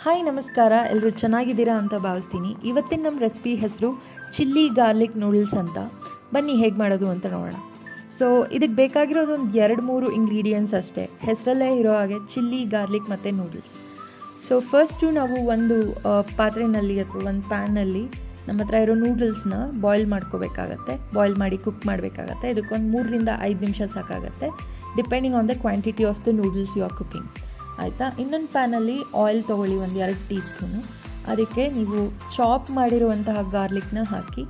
Hi ನಮಸ್ಕಾರ, ಎಲ್ಲರೂ ಚೆನ್ನಾಗಿದ್ದೀರಾ ಅಂತ ಭಾವಿಸ್ತೀನಿ. ಇವತ್ತಿನ ನಮ್ಮ ರೆಸಿಪಿ ಹೆಸರು ಚಿಲ್ಲಿ ಗಾರ್ಲಿಕ್ ನೂಡಲ್ಸ್ ಅಂತ. ಬನ್ನಿ ಹೇಗೆ ಮಾಡೋದು ಅಂತ ನೋಡೋಣ. ಸೊ ಇದಕ್ಕೆ ಬೇಕಾಗಿರೋದು ಒಂದು 2-3 ಇಂಗ್ರೀಡಿಯೆಂಟ್ಸ್ ಅಷ್ಟೇ. ಹೆಸರಲ್ಲೇ ಇರೋ ಹಾಗೆ ಚಿಲ್ಲಿ ಗಾರ್ಲಿಕ್ ಮತ್ತು ನೂಡಲ್ಸ್. ಸೊ ಫಸ್ಟು ನಾವು ಒಂದು ಪಾತ್ರೆಯಲ್ಲಿ ಅಥವಾ ಒಂದು ಪ್ಯಾನ್ನಲ್ಲಿ ನಮ್ಮ ಹತ್ರ ಇರೋ ನೂಡಲ್ಸ್ನ ಬಾಯ್ಲ್ ಮಾಡ್ಕೋಬೇಕಾಗತ್ತೆ. ಬಾಯ್ಲ್ ಮಾಡಿ ಕುಕ್ ಮಾಡಬೇಕಾಗತ್ತೆ. ಇದಕ್ಕೊಂದು 3-5 ನಿಮಿಷ ಸಾಕಾಗತ್ತೆ, depending on the quantity of the noodles you are cooking. ಆಯಿತಾ. ಇನ್ನೊಂದು ಪ್ಯಾನಲ್ಲಿ ಆಯಿಲ್ ತೊಗೊಳ್ಳಿ, ಒಂದು 2 ಟೀ ಸ್ಪೂನು. ಅದಕ್ಕೆ ನೀವು ಚಾಪ್ ಮಾಡಿರುವಂತಹ ಗಾರ್ಲಿಕ್ನ ಹಾಕಿ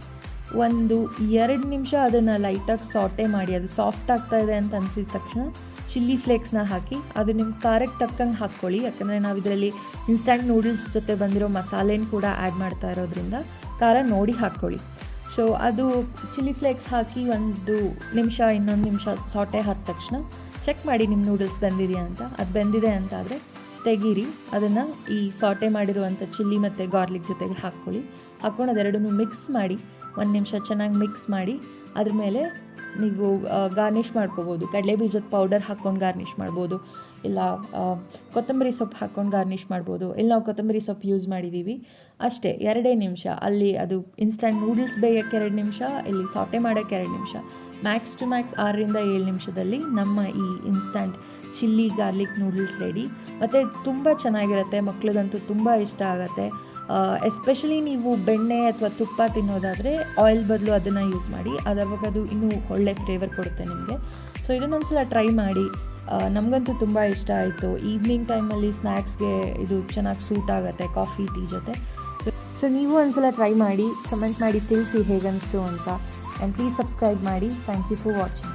ಒಂದು 2 ನಿಮಿಷ ಅದನ್ನು ಲೈಟಾಗಿ ಸಾಟೆ ಮಾಡಿ. ಅದು ಸಾಫ್ಟ್ ಆಗ್ತಾ ಇದೆ ಅಂತ ಅನಿಸಿದ ತಕ್ಷಣ ಚಿಲ್ಲಿ ಫ್ಲೇಕ್ಸ್ನ ಹಾಕಿ ಅದು ನಿಮ್ಮ ಖಾರಕ್ಕೆ ತಕ್ಕಂಗೆ ಹಾಕ್ಕೊಳ್ಳಿ. ಯಾಕಂದರೆ ನಾವು ಇದರಲ್ಲಿ ಇನ್ಸ್ಟಂಟ್ ನೂಡಲ್ಸ್ ಜೊತೆ ಬಂದಿರೋ ಮಸಾಲೆನ ಕೂಡ ಆ್ಯಡ್ ಮಾಡ್ತಾ ಇರೋದ್ರಿಂದ ಖಾರ ನೋಡಿ ಹಾಕ್ಕೊಳ್ಳಿ. ಸೊ ಅದು ಚಿಲ್ಲಿ ಫ್ಲೇಕ್ಸ್ ಹಾಕಿ ಒಂದು ನಿಮಿಷ, ಇನ್ನೊಂದು ನಿಮಿಷ ಸಾಟೆ ಆದ ತಕ್ಷಣ ಚೆಕ್ ಮಾಡಿ ನಿಮ್ಮ ನೂಡಲ್ಸ್ ಬೆಂದಿದೆಯಾ ಅಂತ. ಅದು ಬೆಂದಿದೆ ಅಂತಾದರೆ ತೆಗೀರಿ. ಅದನ್ನು ಈ ಸಾಟೆ ಮಾಡಿರುವಂಥ ಚಿಲ್ಲಿ ಮತ್ತು ಗಾರ್ಲಿಕ್ ಜೊತೆಗೆ ಹಾಕ್ಕೊಂಡು ಅದೆರಡನ್ನೂ ಮಿಕ್ಸ್ ಮಾಡಿ 1 ನಿಮಿಷ ಚೆನ್ನಾಗಿ ಮಿಕ್ಸ್ ಮಾಡಿ ಅದ್ರ ಮೇಲೆ ನೀವು ಗಾರ್ನಿಷ್ ಮಾಡ್ಕೋಬೋದು. ಕಡಲೆ ಬೀಜದ ಪೌಡರ್ ಹಾಕ್ಕೊಂಡು ಗಾರ್ನಿಷ್ ಮಾಡ್ಬೋದು, ಇಲ್ಲ ಕೊತ್ತಂಬರಿ ಸೊಪ್ಪು ಹಾಕ್ಕೊಂಡು ಗಾರ್ನಿಷ್ ಮಾಡ್ಬೋದು. ಇಲ್ಲಿ ನಾವು ಕೊತ್ತಂಬರಿ ಸೊಪ್ಪು ಯೂಸ್ ಮಾಡಿದ್ದೀವಿ. ಅಷ್ಟೇ 2 ನಿಮಿಷ. ಅಲ್ಲಿ ಅದು ಇನ್ಸ್ಟಂಟ್ ನೂಡಲ್ಸ್ ಬೇಯೋಕ್ಕೆ 2 ನಿಮಿಷ, ಇಲ್ಲಿ ಸಾಟೆ ಮಾಡೋಕ್ಕೆ 2 ನಿಮಿಷ. ಮ್ಯಾಕ್ಸ್ ಟು ಮ್ಯಾಕ್ಸ್ 6-7 ನಿಮಿಷದಲ್ಲಿ ನಮ್ಮ ಈ instant chilli garlic noodles ready. ಮತ್ತು ತುಂಬ ಚೆನ್ನಾಗಿರುತ್ತೆ, ಮಕ್ಳಿಗಂತೂ ತುಂಬ ಇಷ್ಟ ಆಗುತ್ತೆ. ಎಸ್ಪೆಷಲಿ ನೀವು ಬೆಣ್ಣೆ ಅಥವಾ ತುಪ್ಪ ತಿನ್ನೋದಾದರೆ ಆಯಿಲ್ ಬದಲು ಅದನ್ನು ಯೂಸ್ ಮಾಡಿ. ಅವಾಗ ಅದು ಇನ್ನೂ ಒಳ್ಳೆ ಫ್ಲೇವರ್ ಕೊಡುತ್ತೆ ನಿಮಗೆ. ಸೊ ಇದನ್ನೊಂದ್ಸಲ ಟ್ರೈ ಮಾಡಿ. ನಮಗಂತೂ ತುಂಬ ಇಷ್ಟ ಆಯಿತು. ಈವ್ನಿಂಗ್ ಟೈಮಲ್ಲಿ ಸ್ನ್ಯಾಕ್ಸ್ಗೆ ಇದು ಚೆನ್ನಾಗಿ ಸೂಟ್ ಆಗುತ್ತೆ ಕಾಫಿ ಟೀ ಜೊತೆ. ಸೊ ನೀವು ಒಂದ್ಸಲ ಟ್ರೈ ಮಾಡಿ, ಕಮೆಂಟ್ ಮಾಡಿ ತಿಳಿಸಿ ಹೇಗನ್ನಿಸ್ತು ಅಂತ. ಆ್ಯಂಡ್ ಪ್ಲೀಸ್ ಸಬ್ಸ್ಕ್ರೈಬ್ ಮಾಡಿ. Thank you for watching.